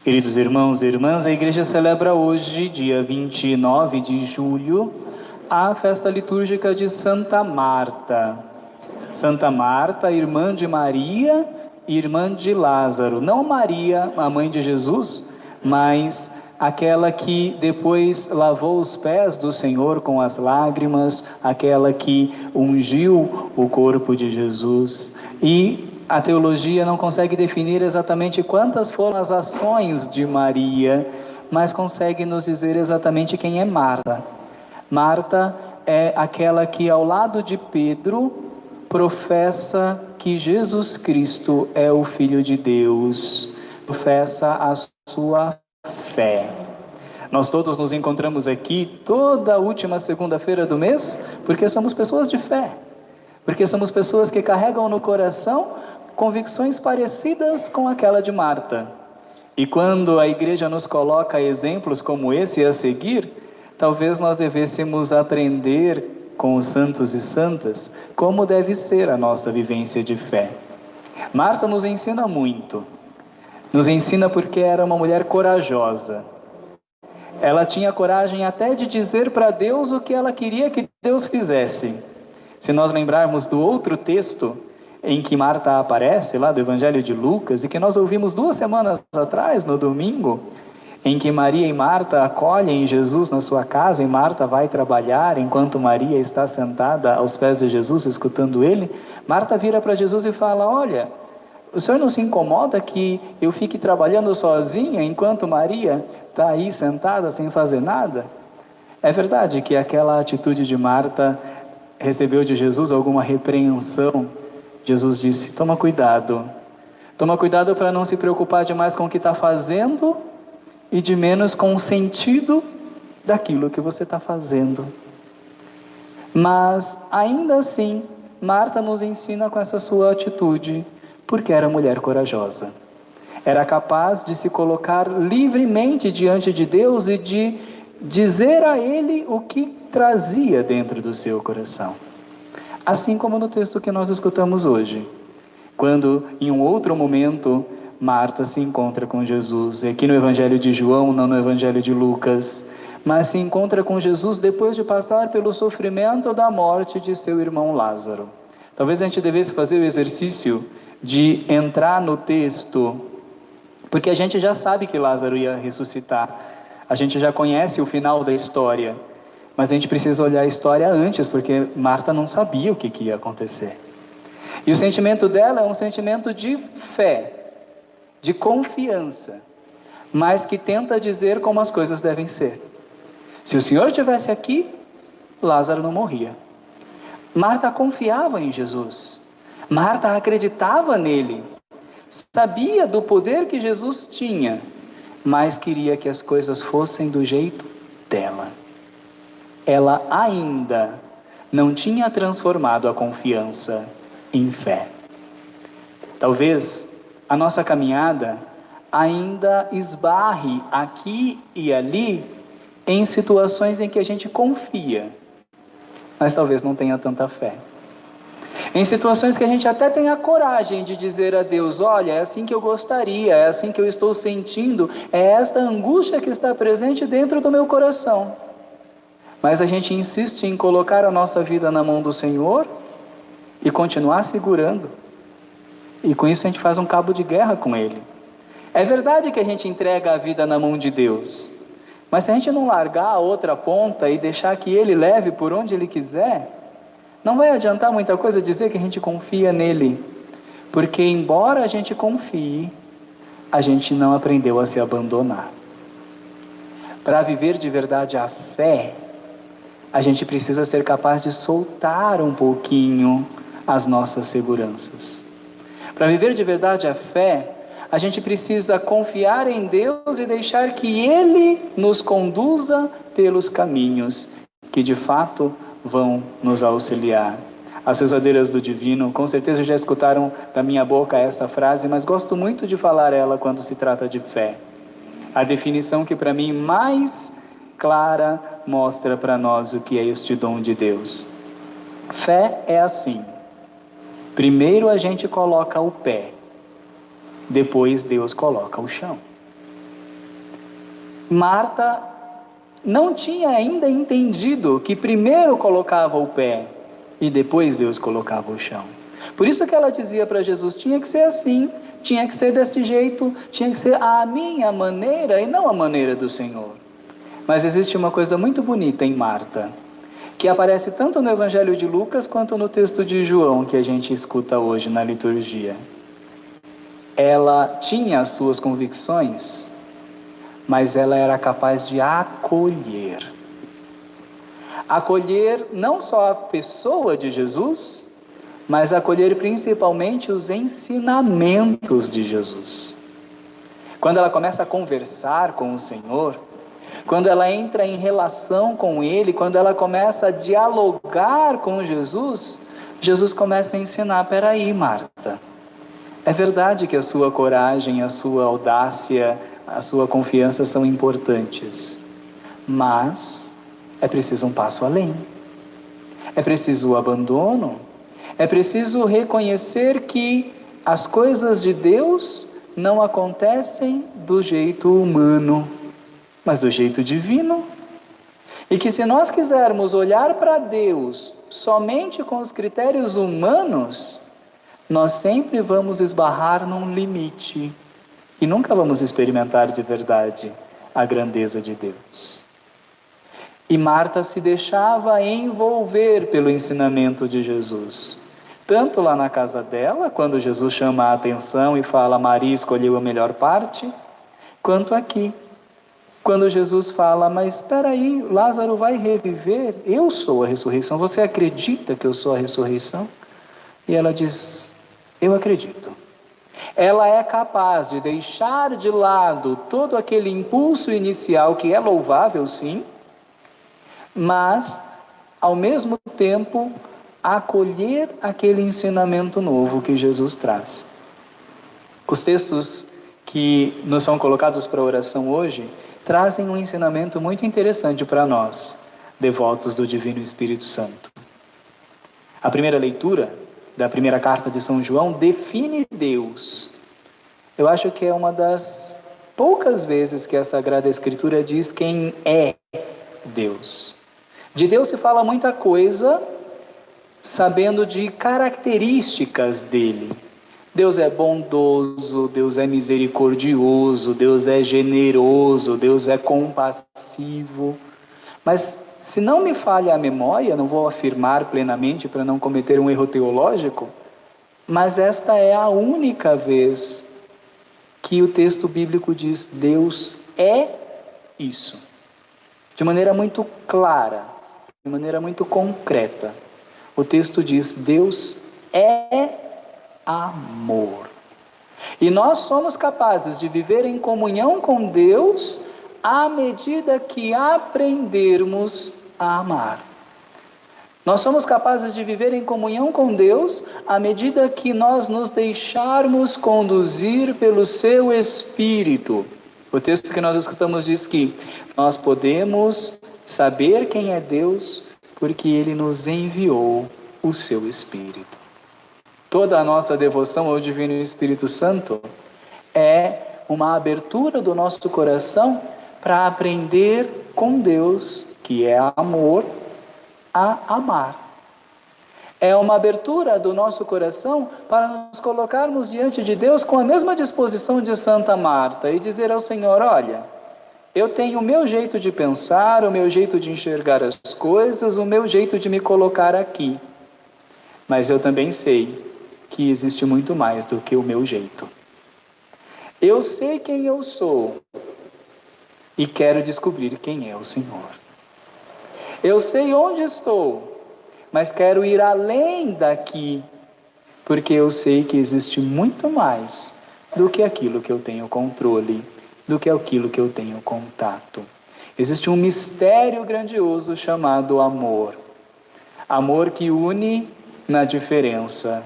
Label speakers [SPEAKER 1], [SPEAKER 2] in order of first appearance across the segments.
[SPEAKER 1] Queridos irmãos e irmãs, a igreja celebra hoje, dia 29 de julho, a festa litúrgica de Santa Marta. Santa Marta, irmã de Maria e irmã de Lázaro. Não Maria, a mãe de Jesus, mas aquela que depois lavou os pés do Senhor com as lágrimas, aquela que ungiu o corpo de Jesus. E a teologia não consegue definir exatamente quantas foram as ações de Maria, mas consegue nos dizer exatamente quem é Marta. Marta é aquela que, ao lado de Pedro, professa que Jesus Cristo é o Filho de Deus, professa a sua fé. Nós todos nos encontramos aqui toda a última segunda-feira do mês, porque somos pessoas de fé, porque somos pessoas que carregam no coração convicções parecidas com aquela de Marta. E quando a igreja nos coloca exemplos como esse a seguir, talvez nós devêssemos aprender com os santos e santas como deve ser a nossa vivência de fé. Marta nos ensina muito. Nos ensina porque era uma mulher corajosa. Ela tinha coragem até de dizer para Deus o que ela queria que Deus fizesse. Se nós lembrarmos do outro texto em que Marta aparece, lá do Evangelho de Lucas, e que nós ouvimos 2 semanas atrás, no domingo, em que Maria e Marta acolhem Jesus na sua casa, e Marta vai trabalhar, enquanto Maria está sentada aos pés de Jesus, escutando ele. Marta vira para Jesus e fala: olha, o senhor não se incomoda que eu fique trabalhando sozinha, enquanto Maria está aí sentada sem fazer nada? É verdade que aquela atitude de Marta recebeu de Jesus alguma repreensão. Jesus disse: toma cuidado para não se preocupar demais com o que está fazendo e de menos com o sentido daquilo que você está fazendo. Mas ainda assim, Marta nos ensina com essa sua atitude, porque era mulher corajosa. Era capaz de se colocar livremente diante de Deus e de dizer a Ele o que trazia dentro do seu coração. Assim como no texto que nós escutamos hoje, quando em um outro momento Marta se encontra com Jesus, aqui no Evangelho de João, não no Evangelho de Lucas, mas se encontra com Jesus depois de passar pelo sofrimento da morte de seu irmão Lázaro. Talvez a gente devesse fazer o exercício de entrar no texto, porque a gente já sabe que Lázaro ia ressuscitar, a gente já conhece o final da história, mas a gente precisa olhar a história antes, porque Marta não sabia o que ia acontecer. E o sentimento dela é um sentimento de fé, de confiança, mas que tenta dizer como as coisas devem ser. Se o Senhor estivesse aqui, Lázaro não morria. Marta confiava em Jesus. Marta acreditava nele. Sabia do poder que Jesus tinha, mas queria que as coisas fossem do jeito dela. Ela ainda não tinha transformado a confiança em fé. Talvez a nossa caminhada ainda esbarre aqui e ali em situações em que a gente confia, mas talvez não tenha tanta fé. Em situações que a gente até tem a coragem de dizer a Deus: olha, é assim que eu gostaria, é assim que eu estou sentindo, é esta angústia que está presente dentro do meu coração. Mas a gente insiste em colocar a nossa vida na mão do Senhor e continuar segurando. E com isso a gente faz um cabo de guerra com Ele. É verdade que a gente entrega a vida na mão de Deus, mas se a gente não largar a outra ponta e deixar que Ele leve por onde Ele quiser, não vai adiantar muita coisa dizer que a gente confia nele, porque embora a gente confie, a gente não aprendeu a se abandonar. Para viver de verdade a fé, a gente precisa ser capaz de soltar um pouquinho as nossas seguranças. Para viver de verdade a fé, a gente precisa confiar em Deus e deixar que Ele nos conduza pelos caminhos que de fato vão nos auxiliar. As rezadeiras do Divino com certeza já escutaram da minha boca esta frase, mas gosto muito de falar ela quando se trata de fé. A definição que para mim mais clara mostra para nós o que é este dom de Deus. Fé é assim: primeiro a gente coloca o pé, depois Deus coloca o chão. Marta não tinha ainda entendido que primeiro colocava o pé e depois Deus colocava o chão. Por isso que ela dizia para Jesus, tinha que ser assim, tinha que ser deste jeito, tinha que ser a minha maneira e não a maneira do Senhor. Mas existe uma coisa muito bonita em Marta, que aparece tanto no Evangelho de Lucas quanto no texto de João que a gente escuta hoje na liturgia. Ela tinha as suas convicções, mas ela era capaz de acolher. Acolher não só a pessoa de Jesus, mas acolher principalmente os ensinamentos de Jesus. Quando ela começa a conversar com o Senhor, quando ela entra em relação com Ele, quando ela começa a dialogar com Jesus, Jesus começa a ensinar, peraí, Marta, é verdade que a sua coragem, a sua audácia, a sua confiança são importantes, mas é preciso um passo além. É preciso o abandono, é preciso reconhecer que as coisas de Deus não acontecem do jeito humano, mas do jeito divino. E que se nós quisermos olhar para Deus somente com os critérios humanos, nós sempre vamos esbarrar num limite e nunca vamos experimentar de verdade a grandeza de Deus. E Marta se deixava envolver pelo ensinamento de Jesus, tanto lá na casa dela, quando Jesus chama a atenção e fala, Maria escolheu a melhor parte, quanto aqui, quando Jesus fala, mas espera aí, Lázaro vai reviver, eu sou a ressurreição, você acredita que eu sou a ressurreição? E ela diz, eu acredito. Ela é capaz de deixar de lado todo aquele impulso inicial que é louvável, sim, mas, ao mesmo tempo, acolher aquele ensinamento novo que Jesus traz. Os textos que nos são colocados para a oração hoje trazem um ensinamento muito interessante para nós, devotos do Divino Espírito Santo. A primeira leitura da primeira carta de São João define Deus. Eu acho que é uma das poucas vezes que a Sagrada Escritura diz quem é Deus. De Deus se fala muita coisa, sabendo de características dele. Deus é bondoso, Deus é misericordioso, Deus é generoso, Deus é compassivo. Mas se não me falha a memória, não vou afirmar plenamente para não cometer um erro teológico, mas esta é a única vez que o texto bíblico diz Deus é isso. De maneira muito clara, de maneira muito concreta. O texto diz Deus é amor. E nós somos capazes de viver em comunhão com Deus à medida que aprendermos a amar. Nós somos capazes de viver em comunhão com Deus à medida que nós nos deixarmos conduzir pelo seu Espírito. O texto que nós escutamos diz que nós podemos saber quem é Deus porque Ele nos enviou o seu Espírito. Toda a nossa devoção ao Divino Espírito Santo é uma abertura do nosso coração para aprender com Deus, que é amor, a amar. É uma abertura do nosso coração para nos colocarmos diante de Deus com a mesma disposição de Santa Marta e dizer ao Senhor, olha, eu tenho o meu jeito de pensar, o meu jeito de enxergar as coisas, o meu jeito de me colocar aqui. Mas eu também sei que existe muito mais do que o meu jeito. Eu sei quem eu sou e quero descobrir quem é o Senhor. Eu sei onde estou, mas quero ir além daqui, porque eu sei que existe muito mais do que aquilo que eu tenho controle, do que aquilo que eu tenho contato. Existe um mistério grandioso chamado amor. Amor que une na diferença.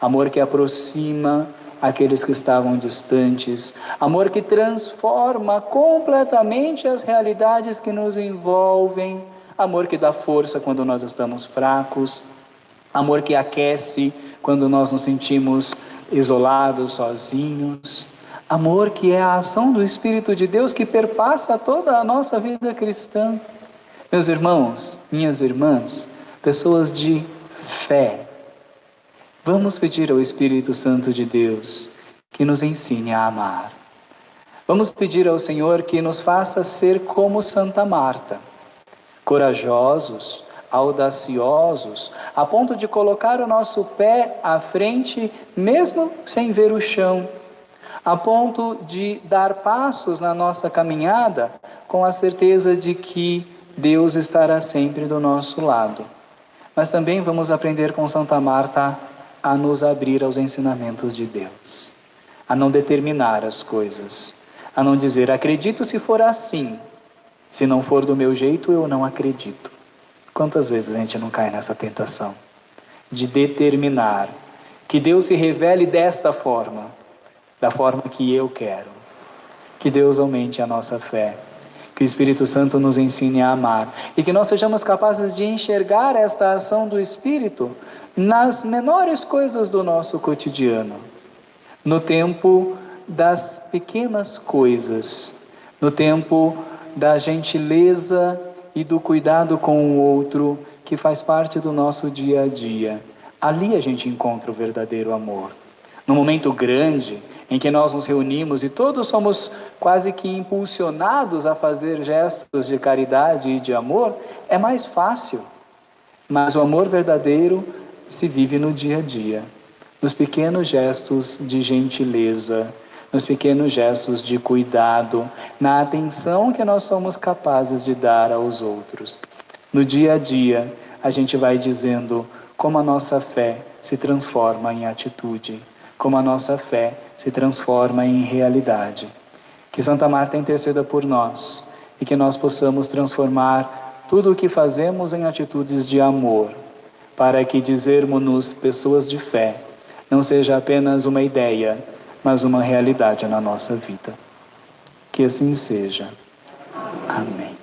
[SPEAKER 1] Amor que aproxima aqueles que estavam distantes. Amor que transforma completamente as realidades que nos envolvem. Amor que dá força quando nós estamos fracos. Amor que aquece quando nós nos sentimos isolados, sozinhos. Amor que é a ação do Espírito de Deus que perpassa toda a nossa vida cristã. Meus irmãos, minhas irmãs, pessoas de fé, vamos pedir ao Espírito Santo de Deus que nos ensine a amar. Vamos pedir ao Senhor que nos faça ser como Santa Marta, corajosos, audaciosos, a ponto de colocar o nosso pé à frente, mesmo sem ver o chão, a ponto de dar passos na nossa caminhada com a certeza de que Deus estará sempre do nosso lado. Mas também vamos aprender com Santa Marta a nos abrir aos ensinamentos de Deus, a não determinar as coisas, a não dizer, acredito se for assim, se não for do meu jeito, eu não acredito. Quantas vezes a gente não cai nessa tentação de determinar que Deus se revele desta forma, da forma que eu quero. Que Deus aumente a nossa fé, que o Espírito Santo nos ensine a amar e que nós sejamos capazes de enxergar esta ação do Espírito nas menores coisas do nosso cotidiano, no tempo das pequenas coisas, no tempo da gentileza e do cuidado com o outro, que faz parte do nosso dia a dia. Ali a gente encontra o verdadeiro amor. No momento grande em que nós nos reunimos e todos somos quase que impulsionados a fazer gestos de caridade e de amor, é mais fácil. Mas o amor verdadeiro se vive no dia a dia, nos pequenos gestos de gentileza, nos pequenos gestos de cuidado, na atenção que nós somos capazes de dar aos outros. No dia a dia, a gente vai dizendo como a nossa fé se transforma em atitude, como a nossa fé se transforma em realidade. Que Santa Marta interceda por nós e que nós possamos transformar tudo o que fazemos em atitudes de amor, para que dizermos-nos pessoas de fé não seja apenas uma ideia, mas uma realidade na nossa vida. Que assim seja. Amém.